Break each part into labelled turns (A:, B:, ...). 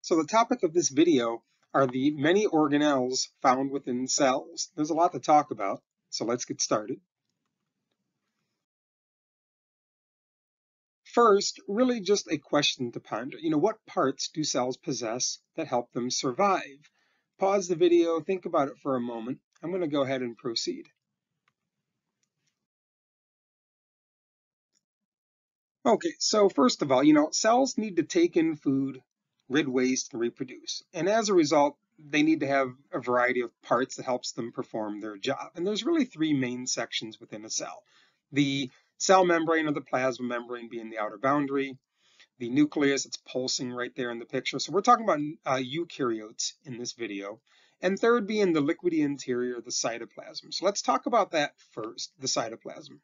A: So the topic of this video are the many organelles found within cells. There's a lot to talk about, so let's get started. First, really just a question to ponder. What parts do cells possess that help them survive? Pause the video, think about it for a moment. I'm going to go ahead and proceed. Okay, so first of all, cells need to take in food, rid waste, and reproduce. And as a result, they need to have a variety of parts that helps them perform their job. And there's really three main sections within a cell. The cell membrane or the plasma membrane being the outer boundary, the nucleus, it's pulsing right there in the picture. So we're talking about eukaryotes in this video. And third being the liquidy interior, the cytoplasm. So let's talk about that first, the cytoplasm.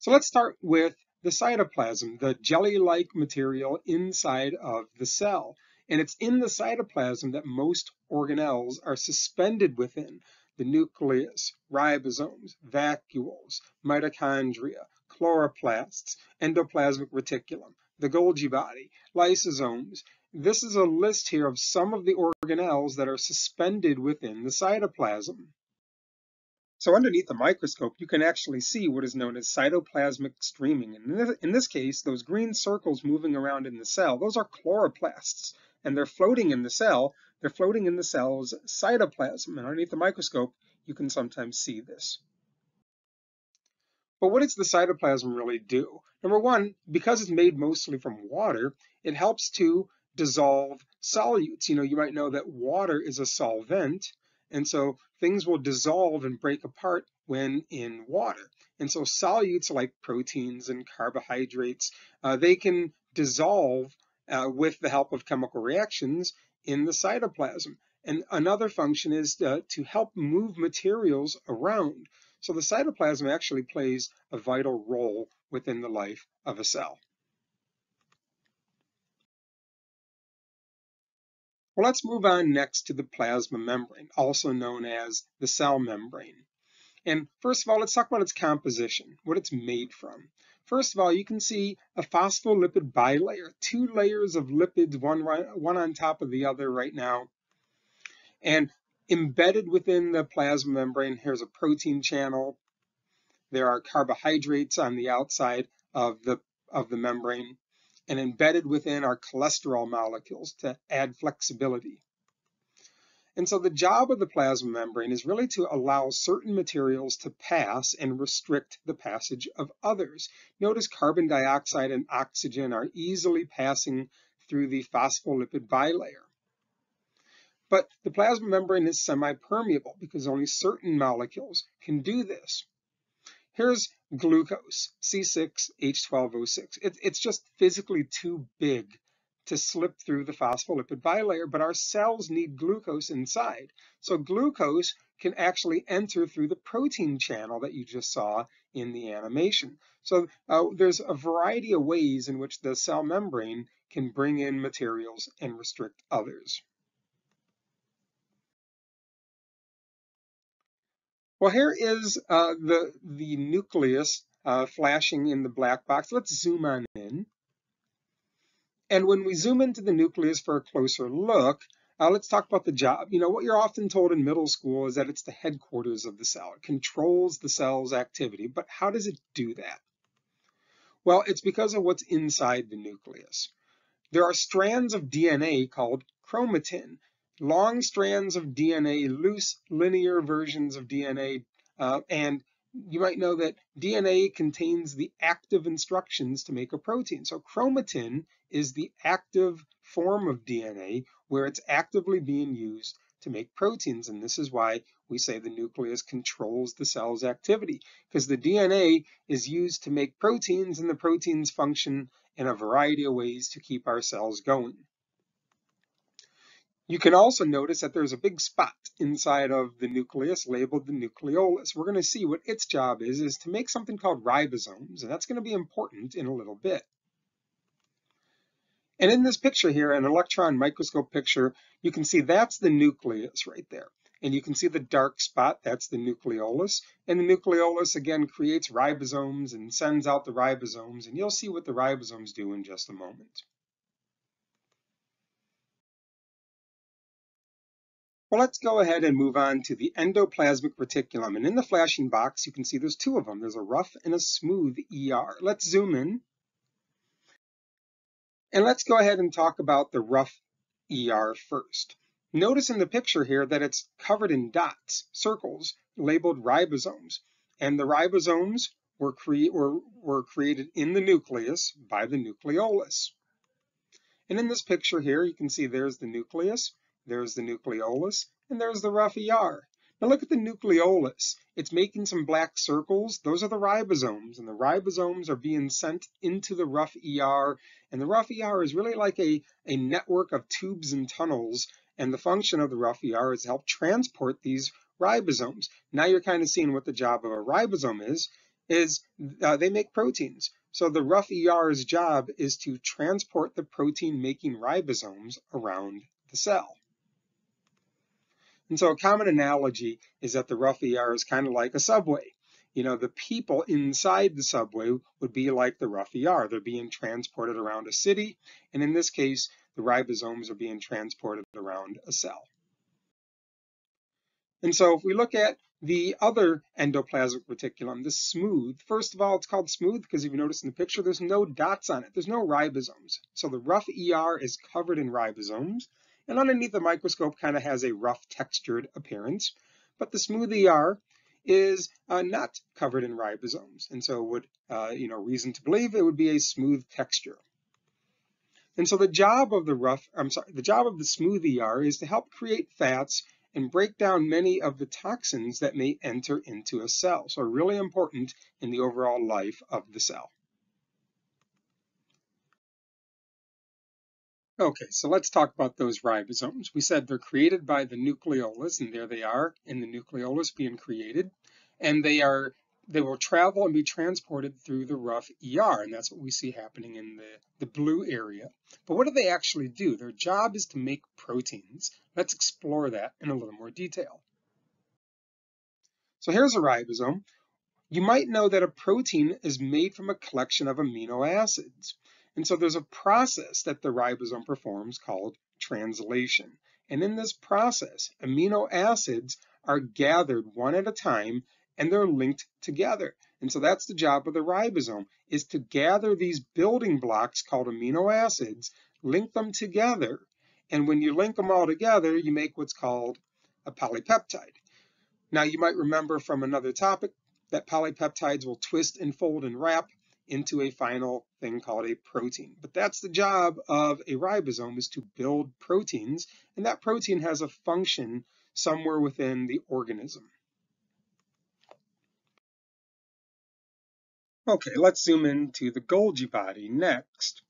A: So let's start with the cytoplasm, the jelly-like material inside of the cell. And it's in the cytoplasm that most organelles are suspended within: the nucleus, ribosomes, vacuoles, mitochondria, chloroplasts, endoplasmic reticulum, the Golgi body, lysosomes. This is a list here of some of the organelles that are suspended within the cytoplasm. So underneath the microscope, you can actually see what is known as cytoplasmic streaming. And in this case, those green circles moving around in the cell, those are chloroplasts, and they're floating in the cell. They're floating in the cell's cytoplasm. And underneath the microscope, you can sometimes see this. But what does the cytoplasm really do? Number one, because it's made mostly from water, it helps to dissolve solutes. You might know that water is a solvent, and so things will dissolve and break apart when in water. And so solutes like proteins and carbohydrates, they can dissolve with the help of chemical reactions in the cytoplasm. And another function is to help move materials around. So the cytoplasm actually plays a vital role within the life of a cell. Well, let's move on next to the plasma membrane, also known as the cell membrane. And first of all, let's talk about its composition, what it's made from. First of all, you can see a phospholipid bilayer, two layers of lipids, one on top of the other right now. And embedded within the plasma membrane, here's a protein channel. There are carbohydrates on the outside of the membrane, and embedded within are cholesterol molecules to add flexibility. And so the job of the plasma membrane is really to allow certain materials to pass and restrict the passage of others. Notice carbon dioxide and oxygen are easily passing through the phospholipid bilayer. But the plasma membrane is semi-permeable because only certain molecules can do this. Here's glucose, C6H12O6. It's just physically too big to slip through the phospholipid bilayer, but our cells need glucose inside. So glucose can actually enter through the protein channel that you just saw in the animation. So there's a variety of ways in which the cell membrane can bring in materials and restrict others. Well, here is the nucleus flashing in the black box. Let's zoom on in. And when we zoom into the nucleus for a closer look, let's talk about the job. What you're often told in middle school is that it's the headquarters of the cell. It controls the cell's activity. But how does it do that? Well, it's because of what's inside the nucleus. There are strands of DNA called chromatin. Long strands of DNA, loose linear versions of DNA, and you might know that DNA contains the active instructions to make a protein. So chromatin is the active form of DNA where it's actively being used to make proteins. And this is why we say the nucleus controls the cell's activity, because the DNA is used to make proteins, and the proteins function in a variety of ways to keep our cells going. You can also notice that there's a big spot inside of the nucleus labeled the nucleolus. We're going to see what its job is to make something called ribosomes, and that's going to be important in a little bit. And in this picture here, an electron microscope picture, you can see that's the nucleus right there. And you can see the dark spot, that's the nucleolus. And the nucleolus, again, creates ribosomes and sends out the ribosomes. And you'll see what the ribosomes do in just a moment. Well, let's go ahead and move on to the endoplasmic reticulum. And in the flashing box, you can see there's two of them. There's a rough and a smooth ER. Let's zoom in. And let's go ahead and talk about the rough ER first. Notice in the picture here that it's covered in dots, circles, labeled ribosomes. And the ribosomes were created in the nucleus by the nucleolus. And in this picture here, you can see there's the nucleus, there's the nucleolus, and there's the rough ER. Now look at the nucleolus. It's making some black circles. Those are the ribosomes, and the ribosomes are being sent into the rough ER. And the rough ER is really like a network of tubes and tunnels, and the function of the rough ER is to help transport these ribosomes. Now you're kind of seeing what the job of a ribosome is they make proteins. So the rough ER's job is to transport the protein-making ribosomes around the cell. And so a common analogy is that the rough ER is kind of like a subway. You know, the people inside the subway would be like the rough ER. They're being transported around a city, and in this case, the ribosomes are being transported around a cell. And so if we look at the other endoplasmic reticulum, the smooth, first of all, it's called smooth because if you notice in the picture, there's no dots on it. There's no ribosomes. So the rough ER is covered in ribosomes, and underneath the microscope kind of has a rough textured appearance. But the smooth ER is not covered in ribosomes, and so would, reason to believe it would be a smooth texture. And so the job of the smooth ER is to help create fats and break down many of the toxins that may enter into a cell. So really important in the overall life of the cell. Okay, so let's talk about those ribosomes. We said they're created by the nucleolus, and there they are in the nucleolus being created. And they will travel and be transported through the rough ER, and that's what we see happening in the blue area. But what do they actually do? Their job is to make proteins. Let's explore that in a little more detail. So here's a ribosome. You might know that a protein is made from a collection of amino acids. And so there's a process that the ribosome performs called translation. And in this process, amino acids are gathered one at a time and they're linked together. And so that's the job of the ribosome, is to gather these building blocks called amino acids, link them together. And when you link them all together, you make what's called a polypeptide. Now, you might remember from another topic that polypeptides will twist and fold and wrap into a final thing called a protein. But that's the job of a ribosome, is to build proteins, and that protein has a function somewhere within the organism. Okay, let's zoom into the Golgi body next.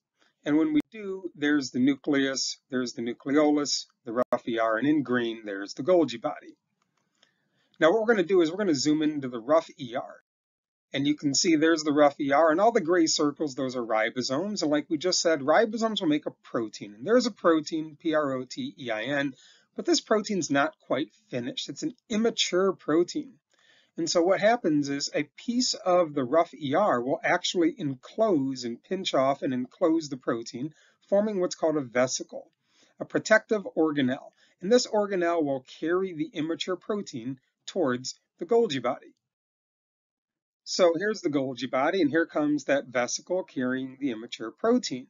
A: And when we do, there's the nucleus, there's the nucleolus, the rough ER, and in green, there's the Golgi body. Now what we're going to do is we're going to zoom into the rough ER. And you can see there's the rough ER, and all the gray circles, those are ribosomes. And like we just said, ribosomes will make a protein. And there's a protein, protein, but this protein's not quite finished. It's an immature protein. And so what happens is a piece of the rough ER will actually enclose and pinch off and enclose the protein, forming what's called a vesicle, a protective organelle. And this organelle will carry the immature protein towards the Golgi body. So here's the Golgi body, and here comes that vesicle carrying the immature protein.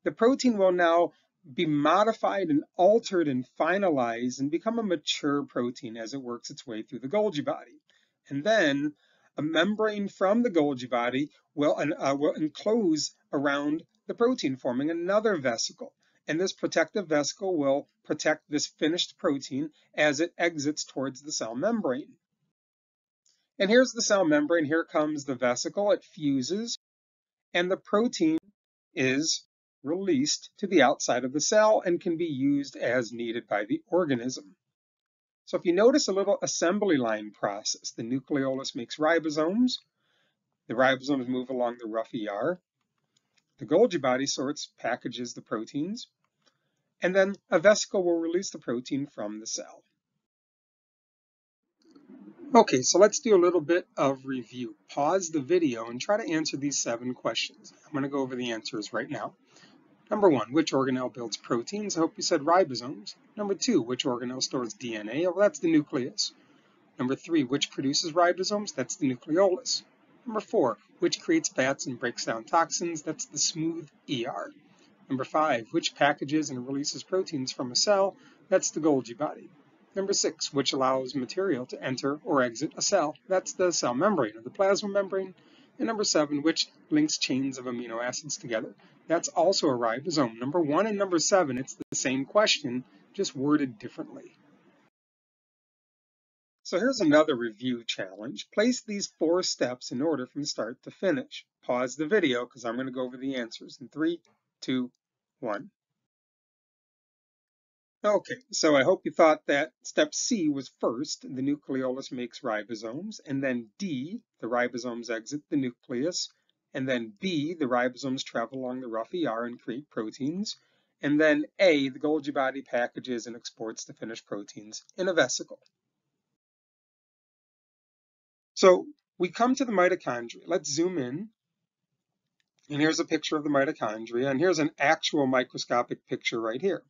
A: The protein will now be modified and altered and finalized and become a mature protein as it works its way through the Golgi body. And then a membrane from the Golgi body will enclose around the protein, forming another vesicle. And this protective vesicle will protect this finished protein as it exits towards the cell membrane. And here's the cell membrane. Here comes the vesicle. It fuses, and the protein is released to the outside of the cell and can be used as needed by the organism. So if you notice a little assembly line process, the nucleolus makes ribosomes, the ribosomes move along the rough ER, the Golgi body packages the proteins, and then a vesicle will release the protein from the cell. Okay, so let's do a little bit of review. Pause the video and try to answer these 7 questions. I'm going to go over the answers right now. Number 1, which organelle builds proteins? I hope you said ribosomes. Number 2, which organelle stores DNA? Well, that's the nucleus. Number 3, which produces ribosomes? That's the nucleolus. Number 4, which creates fats and breaks down toxins? That's the smooth ER. Number 5, which packages and releases proteins from a cell? That's the Golgi body. Number 6, which allows material to enter or exit a cell? That's the cell membrane or the plasma membrane. And number 7, which links chains of amino acids together? That's also a ribosome. Number 1 and number 7, it's the same question, just worded differently. So here's another review challenge. Place these 4 steps in order from start to finish. Pause the video because I'm going to go over the answers in 3, 2, 1. Okay, so I hope you thought that step C was first, the nucleolus makes ribosomes, and then D, the ribosomes exit the nucleus, and then B, the ribosomes travel along the rough ER and create proteins, and then A, the Golgi body packages and exports the finished proteins in a vesicle. So we come to the mitochondria. Let's zoom in. And here's a picture of the mitochondria, and here's an actual microscopic picture right here.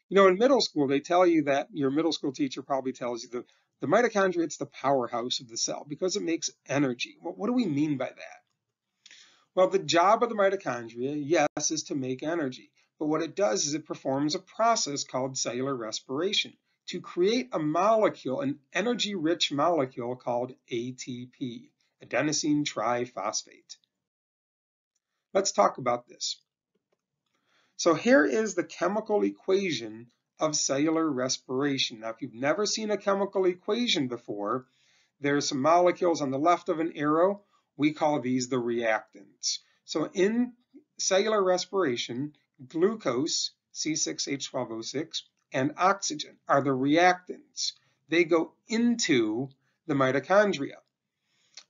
A: You know, in middle school, they tell you that your middle school teacher probably tells you the mitochondria, it's the powerhouse of the cell because it makes energy. Well, what do we mean by that? Well, the job of the mitochondria, yes, is to make energy. But what it does is it performs a process called cellular respiration to create a molecule, an energy-rich molecule called ATP, adenosine triphosphate. Let's talk about this. So here is the chemical equation of cellular respiration. Now, if you've never seen a chemical equation before, there's some molecules on the left of an arrow. We call these the reactants. So in cellular respiration, glucose, C6H12O6, and oxygen are the reactants. They go into the mitochondria.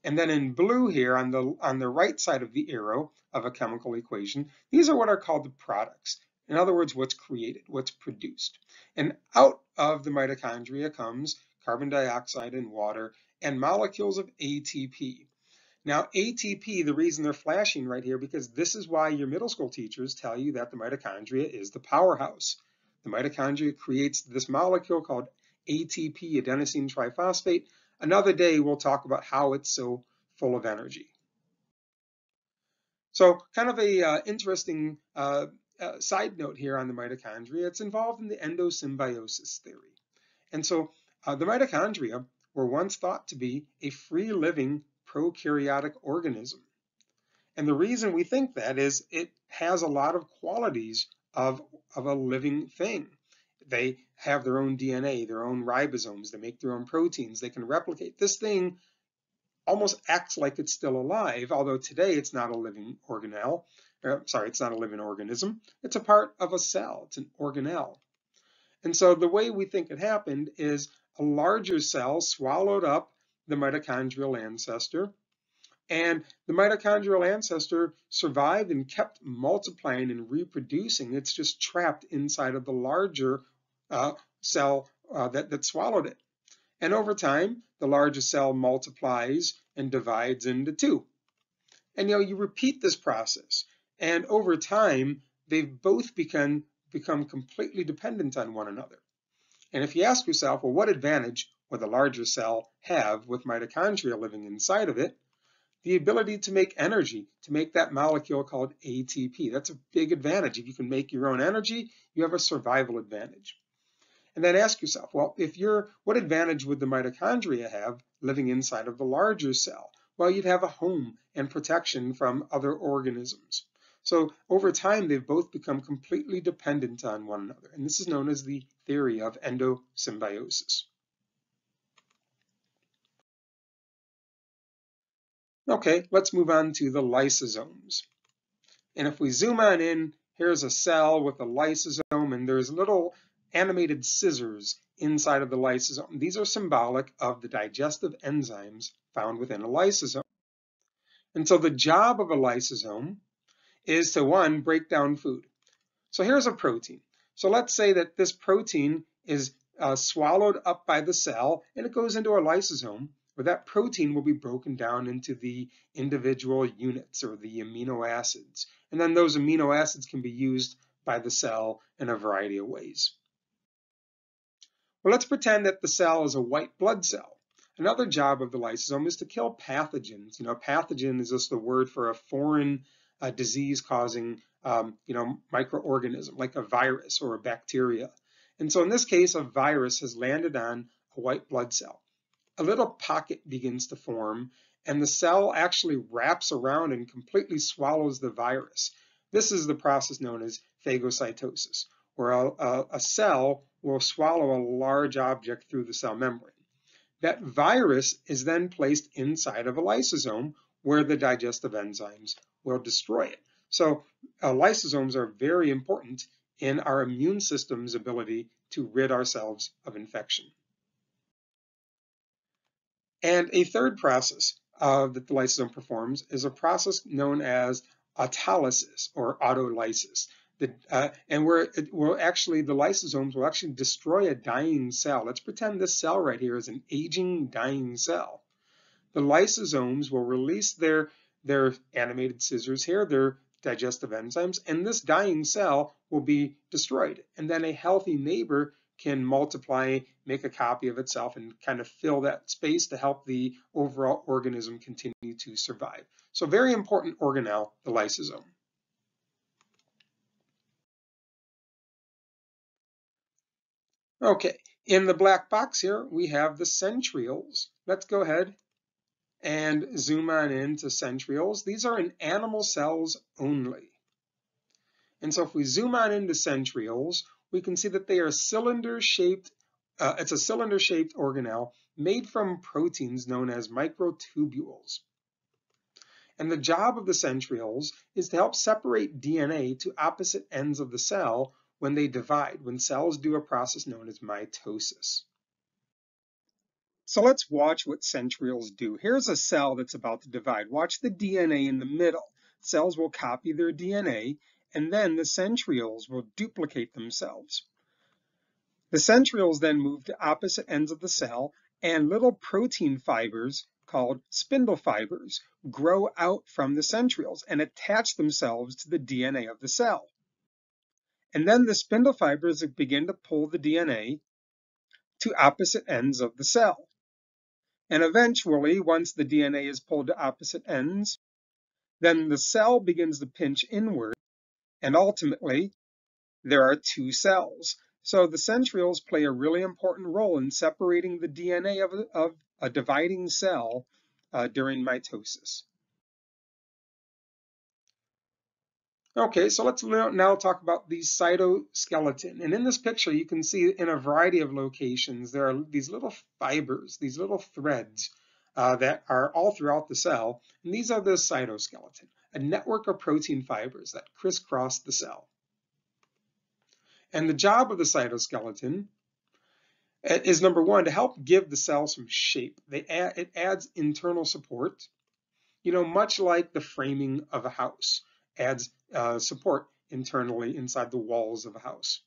A: And then in blue here on the right side of the arrow of a chemical equation, these are what are called the products. In other words, what's created, what's produced. And out of the mitochondria comes carbon dioxide and water and molecules of ATP. Now, ATP, the reason they're flashing right here, because this is why your middle school teachers tell you that the mitochondria is the powerhouse. The mitochondria creates this molecule called ATP, adenosine triphosphate. Another day, we'll talk about how it's so full of energy. So kind of a interesting side note here on the mitochondria, it's involved in the endosymbiosis theory. And so the mitochondria were once thought to be a free-living prokaryotic organism. And the reason we think that is it has a lot of qualities of a living thing. They have their own DNA, their own ribosomes, they make their own proteins, they can replicate. This thing almost acts like it's still alive, although today it's not a living organelle. It's not a living organism. It's a part of a cell. It's an organelle. And so the way we think it happened is a larger cell swallowed up the mitochondrial ancestor, and the mitochondrial ancestor survived and kept multiplying and reproducing. It's just trapped inside of the larger cell that swallowed it. And over time, the larger cell multiplies and divides into 2. And you repeat this process. And over time, they've both become completely dependent on one another. And if you ask yourself, well, what advantage would the larger cell have with mitochondria living inside of it? The ability to make energy, to make that molecule called ATP. That's a big advantage. If you can make your own energy, you have a survival advantage. And then ask yourself, well, what advantage would the mitochondria have living inside of the larger cell? Well, you'd have a home and protection from other organisms. So over time, they've both become completely dependent on one another. And this is known as the theory of endosymbiosis. Okay, let's move on to the lysosomes. And if we zoom on in, here's a cell with a lysosome, and there's little animated scissors inside of the lysosome. These are symbolic of the digestive enzymes found within a lysosome. And so the job of a lysosome is to, 1, break down food. So here's a protein. So let's say that this protein is swallowed up by the cell and it goes into a lysosome. where that protein will be broken down into the individual units or the amino acids. And then those amino acids can be used by the cell in a variety of ways. Well, let's pretend that the cell is a white blood cell. Another job of the lysosome is to kill pathogens. Pathogen is just the word for a foreign disease-causing microorganism, like a virus or a bacteria. And so in this case, a virus has landed on a white blood cell. A little pocket begins to form, and the cell actually wraps around and completely swallows the virus. This is the process known as phagocytosis, where a cell will swallow a large object through the cell membrane. That virus is then placed inside of a lysosome, where the digestive enzymes will destroy it. So lysosomes are very important in our immune system's ability to rid ourselves of infection. And a third process that the lysosome performs is a process known as autolysis or autolysis. The lysosomes will actually destroy a dying cell. Let's pretend this cell right here is an aging, dying cell. The lysosomes will release their animated scissors here, their digestive enzymes, and this dying cell will be destroyed. And then a healthy neighbor can multiply, make a copy of itself, and kind of fill that space to help the overall organism continue to survive. So very important organelle, the lysosome. Okay, in the black box here, we have the centrioles. Let's go ahead and zoom on into centrioles. These are in animal cells only. And so if we zoom on into centrioles, we can see that they are cylinder-shaped. It's a cylinder-shaped organelle made from proteins known as microtubules. And the job of the centrioles is to help separate DNA to opposite ends of the cell when they divide, when cells do a process known as mitosis. So let's watch what centrioles do. Here's a cell that's about to divide. Watch the DNA in the middle. Cells will copy their DNA, and then the centrioles will duplicate themselves. The centrioles then move to opposite ends of the cell, and little protein fibers called spindle fibers grow out from the centrioles and attach themselves to the DNA of the cell. And then the spindle fibers begin to pull the DNA to opposite ends of the cell. And eventually, once the DNA is pulled to opposite ends, then the cell begins to pinch inward, and ultimately, there are two cells. So the centrioles play a really important role in separating the DNA of a dividing cell during mitosis. Okay, so let's now talk about the cytoskeleton. And in this picture, you can see in a variety of locations, there are these little fibers, these little threads that are all throughout the cell. And these are the cytoskeleton, a network of protein fibers that crisscross the cell. And the job of the cytoskeleton is, number one, to help give the cell some shape. It adds internal support, much like the framing of a house adds support internally inside the walls of a house.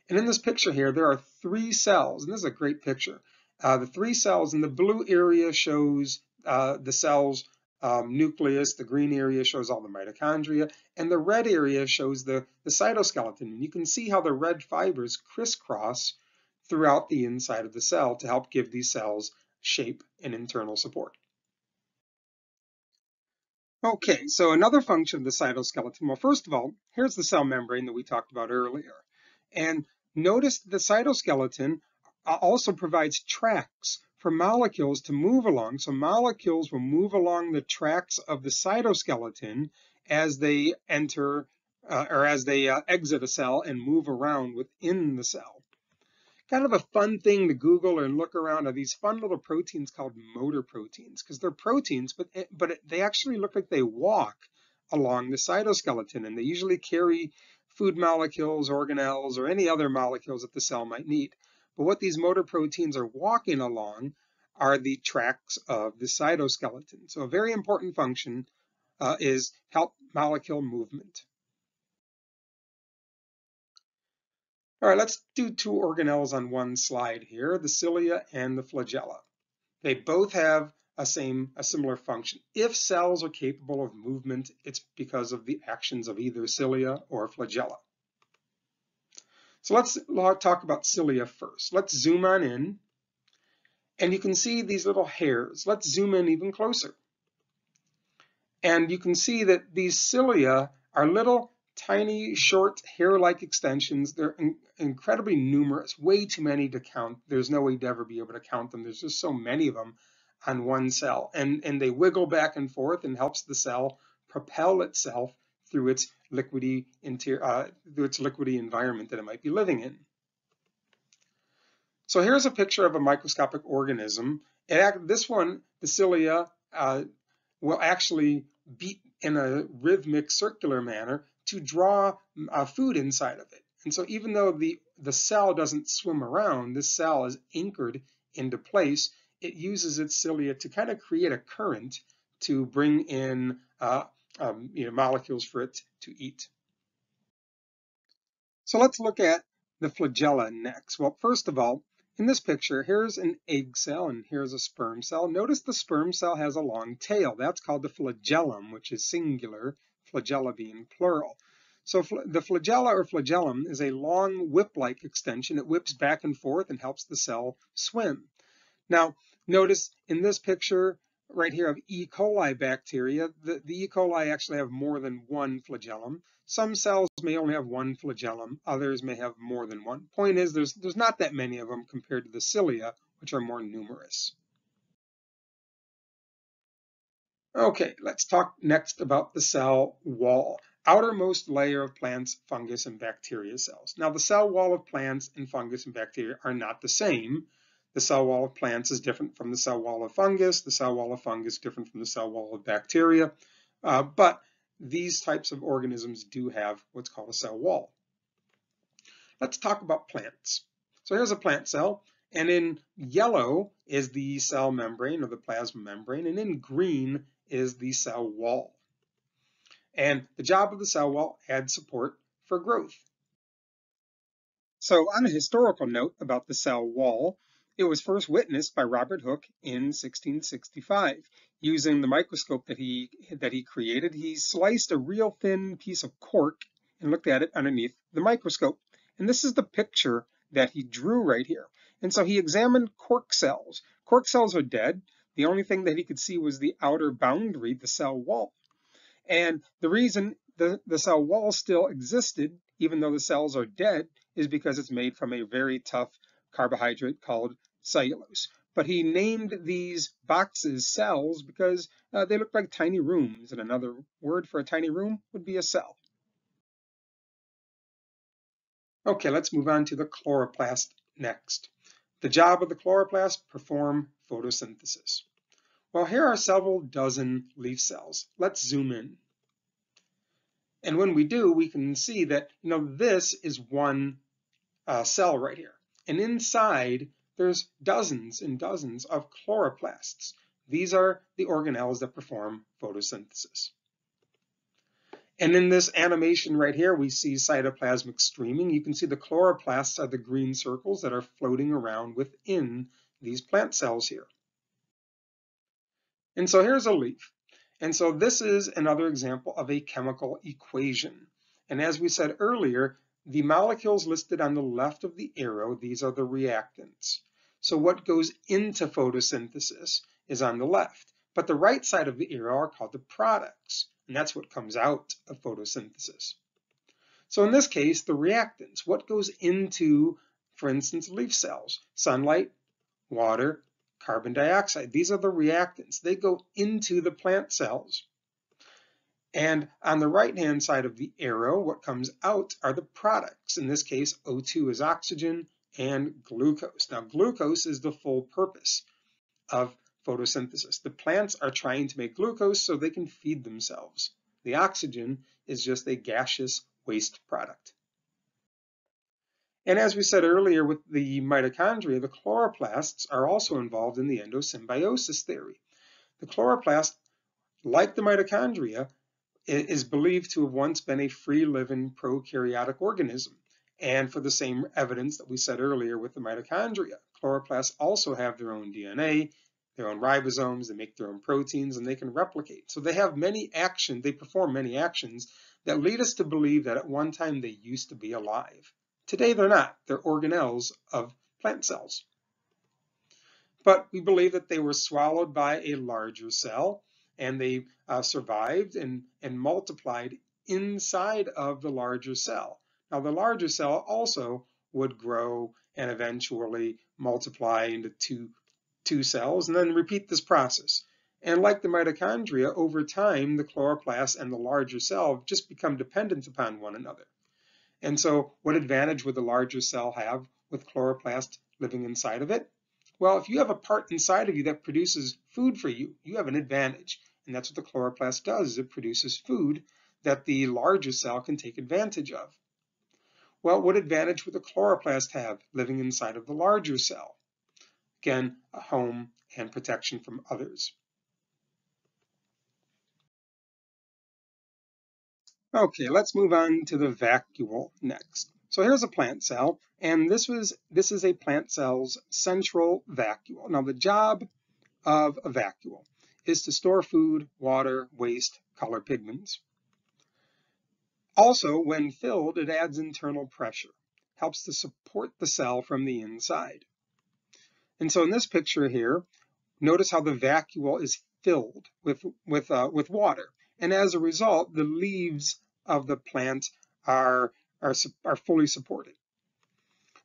A: And in this picture here, there are three cells, and this is a great picture. The three cells in the blue area shows the cell's nucleus, the green area shows all the mitochondria, and the red area shows the cytoskeleton. And you can see how the red fibers crisscross throughout the inside of the cell to help give these cells shape and internal support. Okay, so another function of the cytoskeleton, well, first of all, here's the cell membrane that we talked about earlier. And notice the cytoskeleton also provides tracks for molecules to move along. So molecules will move along the tracks of the cytoskeleton as they enter or as they exit a cell and move around within the cell. Kind of a fun thing to Google and look around are these fun little proteins called motor proteins, because they're proteins, but they actually look like they walk along the cytoskeleton, and they usually carry food molecules, organelles, or any other molecules that the cell might need. But what these motor proteins are walking along are the tracks of the cytoskeleton. So a very important function is help molecule movement. All right, let's do two organelles on one slide here, the cilia and the flagella. They both have a similar function. If cells are capable of movement, it's because of the actions of either cilia or flagella. So let's talk about cilia first. Let's zoom on in, and you can see these little hairs. Let's zoom in even closer. And you can see that these cilia are little tiny, short, hair-like extensions. They're incredibly numerous, way too many to count. There's no way to ever be able to count them. There's just so many of them on one cell. And they wiggle back and forth and helps the cell propel itself through its liquidy environment that it might be living in. So here's a picture of a microscopic organism. This one, the cilia, will actually beat in a rhythmic circular manner to draw food inside of it. And so even though the cell doesn't swim around, this cell is anchored into place, it uses its cilia to kind of create a current to bring in molecules for it to eat. So let's look at the flagella next. Well, first of all, in this picture, here's an egg cell and here's a sperm cell. Notice the sperm cell has a long tail. That's called the flagellum, which is singular, flagella being plural. So the flagella or flagellum is a long whip-like extension. It whips back and forth and helps the cell swim. Now, notice in this picture right here of E. coli bacteria, the E. coli actually have more than one flagellum. Some cells may only have one flagellum, others may have more than one. Point is, there's not that many of them compared to the cilia, which are more numerous. Okay, let's talk next about the cell wall, outermost layer of plants, fungus, and bacteria cells. Now, the cell wall of plants and fungus and bacteria are not the same. The cell wall of plants is different from the cell wall of fungus. The cell wall of fungus is different from the cell wall of bacteria. But these types of organisms do have what's called a cell wall. Let's talk about plants. So here's a plant cell, and in yellow is the cell membrane or the plasma membrane, and in green is the cell wall. And the job of the cell wall adds support for growth. So on a historical note about the cell wall, it was first witnessed by Robert Hooke in 1665. Using the microscope that he created, he sliced a real thin piece of cork and looked at it underneath the microscope. And this is the picture that he drew right here. And so he examined cork cells. Cork cells are dead. The only thing that he could see was the outer boundary, the cell wall. And the reason the cell wall still existed, even though the cells are dead, is because it's made from a very tough carbohydrate called cellulose. But he named these boxes cells because they look like tiny rooms, and another word for a tiny room would be a cell. Okay, let's move on to the chloroplast next. The job of the chloroplast, perform photosynthesis. Well, here are several dozen leaf cells. Let's zoom in. And when we do, we can see that, this is one cell right here. And inside, there's dozens and dozens of chloroplasts. These are the organelles that perform photosynthesis. And in this animation right here, we see cytoplasmic streaming. You can see the chloroplasts are the green circles that are floating around within these plant cells here. And so here's a leaf. And so this is another example of a chemical equation. And as we said earlier, the molecules listed on the left of the arrow, these are the reactants. So what goes into photosynthesis is on the left. But the right side of the arrow are called the products. And that's what comes out of photosynthesis. So in this case, the reactants, what goes into, for instance, leaf cells? Sunlight, water, carbon dioxide. These are the reactants. They go into the plant cells. And on the right-hand side of the arrow, what comes out are the products. In this case, O2 is oxygen and glucose. Now, glucose is the full purpose of photosynthesis. The plants are trying to make glucose so they can feed themselves. The oxygen is just a gaseous waste product. And as we said earlier with the mitochondria, the chloroplasts are also involved in the endosymbiosis theory. The chloroplast, like the mitochondria, is believed to have once been a free-living prokaryotic organism. And for the same evidence that we said earlier with the mitochondria, chloroplasts also have their own DNA, their own ribosomes, they make their own proteins, and they can replicate. So they have many actions, they perform many actions that lead us to believe that at one time they used to be alive. Today they're not. They're organelles of plant cells. But we believe that they were swallowed by a larger cell, and they survived and multiplied inside of the larger cell. Now, the larger cell also would grow and eventually multiply into two cells and then repeat this process. And like the mitochondria, over time, the chloroplast and the larger cell just become dependent upon one another. And so what advantage would the larger cell have with chloroplast living inside of it? Well, if you have a part inside of you that produces food for you, you have an advantage. And that's what the chloroplast does, is it produces food that the larger cell can take advantage of. Well, what advantage would the chloroplast have living inside of the larger cell? Again, a home and protection from others. Okay, let's move on to the vacuole next. So here's a plant cell, and this is a plant cell's central vacuole. Now the job of a vacuole is to store food, water, waste, color pigments. Also, when filled, it adds internal pressure, helps to support the cell from the inside. And so in this picture here, notice how the vacuole is filled with water. And as a result, the leaves of the plant are fully supported.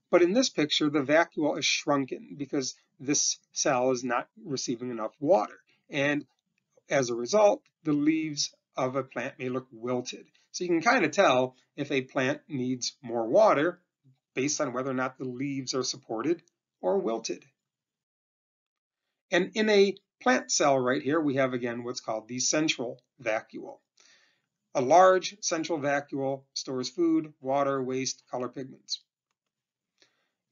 A: But in this picture, the vacuole is shrunken because this cell is not receiving enough water. And as a result, the leaves of a plant may look wilted. So you can kind of tell if a plant needs more water based on whether or not the leaves are supported or wilted. And in a plant cell right here, we have again what's called the central vacuole. A large central vacuole stores food, water, waste, color pigments.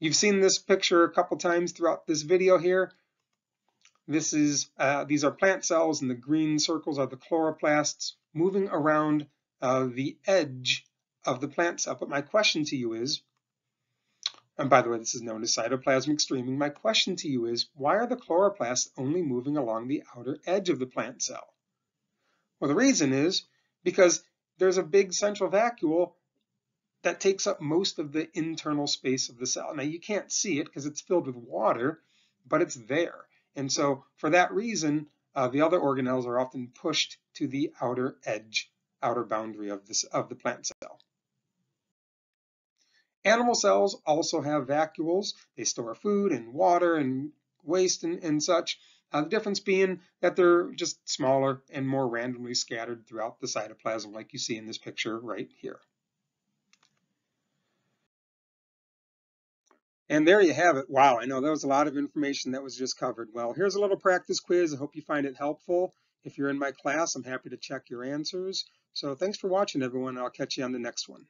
A: You've seen this picture a couple times throughout this video here. These are plant cells, and the green circles are the chloroplasts moving around the edge of the plant cell. But my question to you is, and by the way, this is known as cytoplasmic streaming. My question to you is, why are the chloroplasts only moving along the outer edge of the plant cell? Well, the reason is because there's a big central vacuole that takes up most of the internal space of the cell. Now, you can't see it because it's filled with water, but it's there. And so for that reason, the other organelles are often pushed to the outer edge, outer boundary of the plant cell. Animal cells also have vacuoles. They store food and water and waste and such. The difference being that they're just smaller and more randomly scattered throughout the cytoplasm, like you see in this picture right here. And there you have it. Wow, I know that was a lot of information that was just covered. Well, here's a little practice quiz. I hope you find it helpful. If you're in my class, I'm happy to check your answers. So thanks for watching, everyone. I'll catch you on the next one.